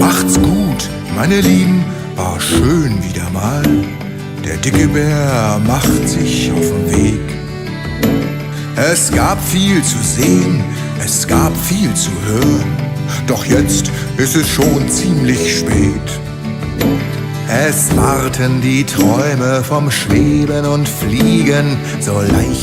Macht's gut, meine Lieben, war schön wieder mal. Der dicke Bär macht sich auf den Weg. Es gab viel zu sehen, es gab viel zu hören, doch jetzt ist es schon ziemlich spät. Es warten die Träume vom Schweben und Fliegen so leicht.